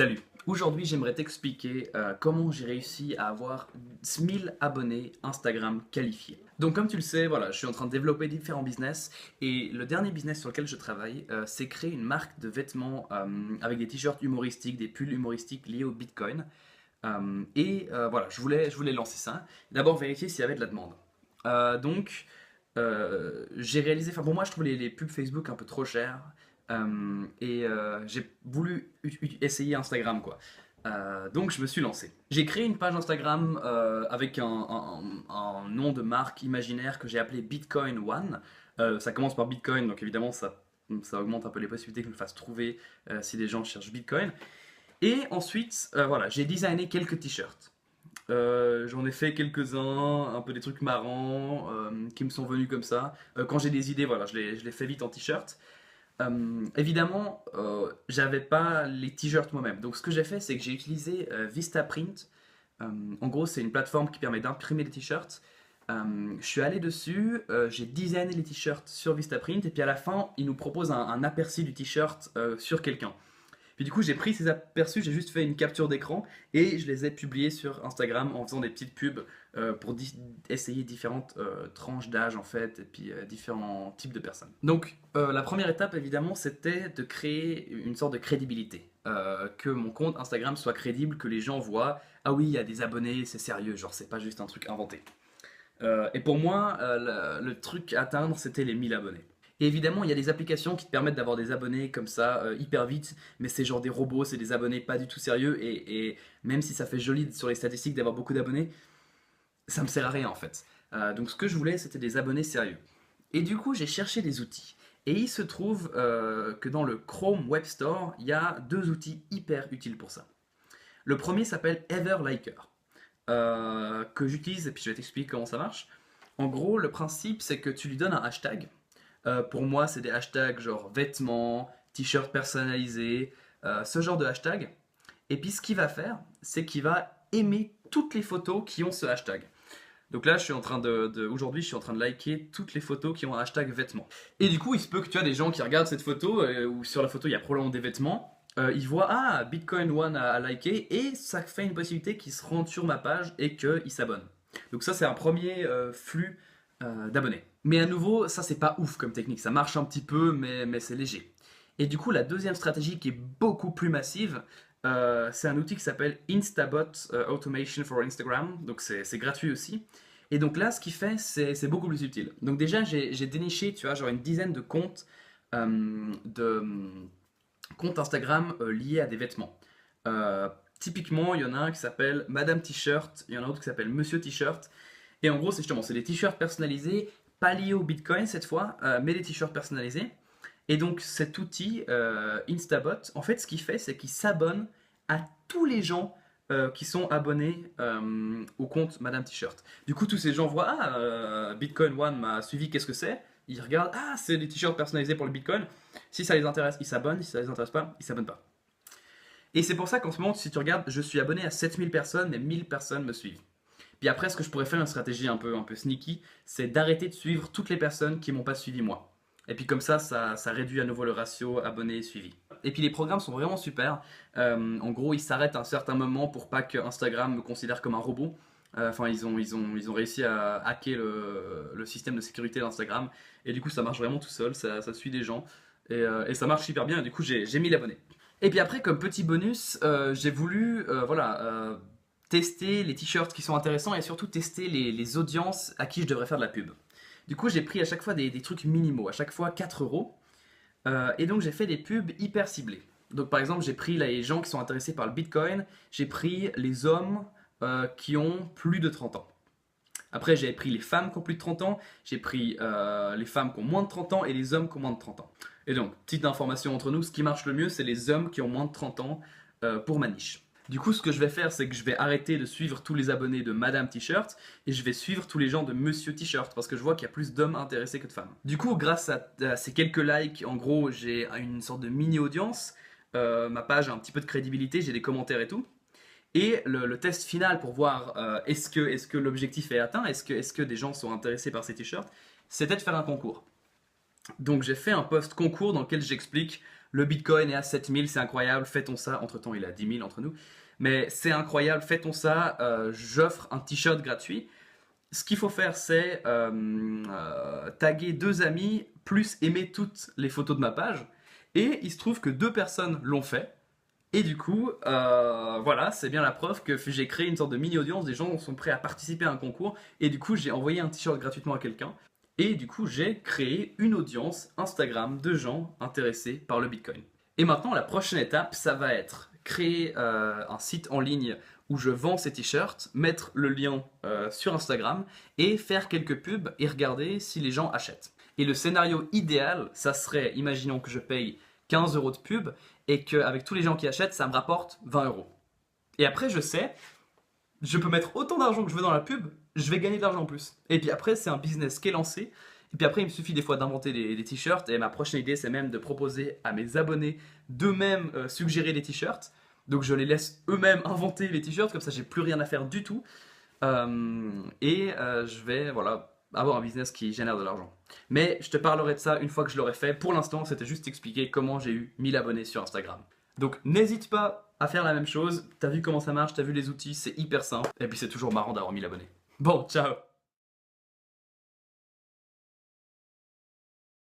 Salut! Aujourd'hui, j'aimerais t'expliquer comment j'ai réussi à avoir 1000 abonnés Instagram qualifiés. Donc, comme tu le sais, voilà, je suis en train de développer différents business et le dernier business sur lequel je travaille, c'est créer une marque de vêtements avec des t-shirts humoristiques, des pulls humoristiques liés au Bitcoin. Voilà, je voulais lancer ça. D'abord, vérifier s'il y avait de la demande. J'ai réalisé, enfin pour moi, je trouve les pubs Facebook un peu trop chères. J'ai voulu essayer Instagram, quoi. Donc je me suis lancé. J'ai créé une page Instagram avec un nom de marque imaginaire que j'ai appelé Bitcoin One. Ça commence par Bitcoin, donc évidemment ça augmente un peu les possibilités que je me fasse trouver si des gens cherchent Bitcoin. Et ensuite, voilà, j'ai designé quelques t-shirts. J'en ai fait quelques-uns, un peu des trucs marrants qui me sont venus comme ça. Quand j'ai des idées, voilà, je les fais vite en t-shirt. Évidemment, j'avais pas les t-shirts moi-même. Donc ce que j'ai fait, c'est que j'ai utilisé Vistaprint. En gros, c'est une plateforme qui permet d'imprimer des t-shirts. Je suis allé dessus, j'ai designé les t-shirts sur Vistaprint et puis à la fin, il nous propose un aperçu du t-shirt sur quelqu'un. Puis du coup, j'ai pris ces aperçus, j'ai juste fait une capture d'écran et je les ai publiés sur Instagram en faisant des petites pubs pour essayer différentes tranches d'âge en fait et puis différents types de personnes. Donc la première étape évidemment c'était de créer une sorte de crédibilité. Que mon compte Instagram soit crédible, que les gens voient ah oui il y a des abonnés, c'est sérieux, genre c'est pas juste un truc inventé. Et pour moi, le truc à atteindre, c'était les 1000 abonnés. Et évidemment, il y a des applications qui te permettent d'avoir des abonnés comme ça, hyper vite, mais c'est genre des robots, c'est des abonnés pas du tout sérieux, et même si ça fait joli sur les statistiques d'avoir beaucoup d'abonnés, ça me sert à rien en fait. Donc ce que je voulais, c'était des abonnés sérieux. Et du coup, j'ai cherché des outils. Et il se trouve que dans le Chrome Web Store, il y a deux outils hyper utiles pour ça. Le premier s'appelle Everliker que j'utilise et puis je vais t'expliquer comment ça marche. En gros, le principe c'est que tu lui donnes un hashtag. Pour moi, c'est des hashtags genre vêtements, t-shirts personnalisés, ce genre de hashtag. Et puis ce qu'il va faire, c'est qu'il va aimer toutes les photos qui ont ce hashtag. Donc là, aujourd'hui, je suis en train de liker toutes les photos qui ont un hashtag vêtements. Et du coup, il se peut que tu as des gens qui regardent cette photo, où sur la photo, il y a probablement des vêtements. Ils voient, ah, Bitcoin One a liké, et ça fait une possibilité qu'ils se rendent sur ma page et qu'ils s'abonnent. Donc ça, c'est un premier flux d'abonnés. Mais à nouveau, ça, c'est pas ouf comme technique. Ça marche un petit peu, mais c'est léger. Et du coup, la deuxième stratégie qui est beaucoup plus massive, c'est un outil qui s'appelle Instabot Automation for Instagram. Donc c'est gratuit aussi. Et donc là, ce qu'il fait, c'est beaucoup plus utile. Donc déjà, j'ai déniché, tu vois, genre une dizaine de comptes comptes Instagram liés à des vêtements. Typiquement, il y en a un qui s'appelle Madame T-shirt, il y en a un autre qui s'appelle Monsieur T-shirt. Et en gros, c'est des t-shirts personnalisés, pas liés au Bitcoin cette fois, mais des t-shirts personnalisés. Et donc cet outil Instabot, en fait, ce qu'il fait, c'est qu'il s'abonne à tous les gens qui sont abonnés au compte Madame T-shirt. Du coup, tous ces gens voient ah, Bitcoin One m'a suivi, qu'est-ce que c'est? Ils regardent ah, c'est des t-shirts personnalisés pour le Bitcoin. Si ça les intéresse, ils s'abonnent. Si ça les intéresse pas, ils s'abonnent pas. Et c'est pour ça qu'en ce moment, si tu regardes, je suis abonné à 7000 personnes, mais 1000 personnes me suivent. Puis après, ce que je pourrais faire, une stratégie un peu sneaky, c'est d'arrêter de suivre toutes les personnes qui m'ont pas suivi moi. Et puis comme ça réduit à nouveau le ratio abonnés-suivis. Et puis les programmes sont vraiment super. En gros, ils s'arrêtent à un certain moment pour pas que Instagram me considère comme un robot. Enfin, ils ont réussi à hacker le système de sécurité d'Instagram. Et du coup, ça marche vraiment tout seul, ça suit des gens. Et ça marche hyper bien. Et du coup, j'ai 1000 abonnés. Et puis après, comme petit bonus, j'ai voulu tester les t-shirts qui sont intéressants et surtout tester les audiences à qui je devrais faire de la pub. Du coup, j'ai pris à chaque fois des trucs minimaux, à chaque fois 4 euros. Et donc, j'ai fait des pubs hyper ciblées. Donc, par exemple, j'ai pris les gens qui sont intéressés par le Bitcoin, j'ai pris les hommes qui ont plus de 30 ans. Après, j'ai pris les femmes qui ont plus de 30 ans, j'ai pris les femmes qui ont moins de 30 ans et les hommes qui ont moins de 30 ans. Et donc, petite information entre nous, ce qui marche le mieux, c'est les hommes qui ont moins de 30 ans pour ma niche. Du coup, ce que je vais faire, c'est que je vais arrêter de suivre tous les abonnés de Madame T-shirt et je vais suivre tous les gens de Monsieur T-shirt parce que je vois qu'il y a plus d'hommes intéressés que de femmes. Du coup, grâce à ces quelques likes, en gros, j'ai une sorte de mini-audience. Ma page a un petit peu de crédibilité, j'ai des commentaires et tout. Et le test final pour voir est-ce que l'objectif est atteint, est-ce que des gens sont intéressés par ces t-shirts, c'était de faire un concours. Donc j'ai fait un post concours dans lequel j'explique le Bitcoin est à 7000, c'est incroyable, fait-on ça, entre-temps il est à 10 000 entre nous, mais c'est incroyable, fait-on ça, j'offre un t-shirt gratuit. Ce qu'il faut faire, c'est taguer 2 amis, plus aimer toutes les photos de ma page, et il se trouve que 2 personnes l'ont fait, et du coup, voilà, c'est bien la preuve que j'ai créé une sorte de mini-audience, des gens sont prêts à participer à un concours, et du coup j'ai envoyé un t-shirt gratuitement à quelqu'un, et du coup j'ai créé une audience Instagram de gens intéressés par le Bitcoin. Et maintenant la prochaine étape, ça va être créer un site en ligne où je vends ces t-shirts, mettre le lien sur Instagram, et faire quelques pubs et regarder si les gens achètent. Et le scénario idéal, ça serait, imaginons que je paye 15 euros de pub, et qu'avec tous les gens qui achètent, ça me rapporte 20 euros. Et après, je sais, je peux mettre autant d'argent que je veux dans la pub, je vais gagner de l'argent en plus. Et puis après, c'est un business qui est lancé. Et puis après, il me suffit des fois d'inventer des t-shirts. Et ma prochaine idée, c'est même de proposer à mes abonnés d'eux-mêmes suggérer des t-shirts. Donc je les laisse eux-mêmes inventer les t-shirts, comme ça j'ai plus rien à faire du tout. Je vais voilà, avoir un business qui génère de l'argent. Mais je te parlerai de ça une fois que je l'aurai fait. Pour l'instant, c'était juste expliquer comment j'ai eu 1000 abonnés sur Instagram. Donc n'hésite pas à faire la même chose. T'as vu comment ça marche, t'as vu les outils, c'est hyper simple. Et puis c'est toujours marrant d'avoir 1000 abonnés. Bon, ciao!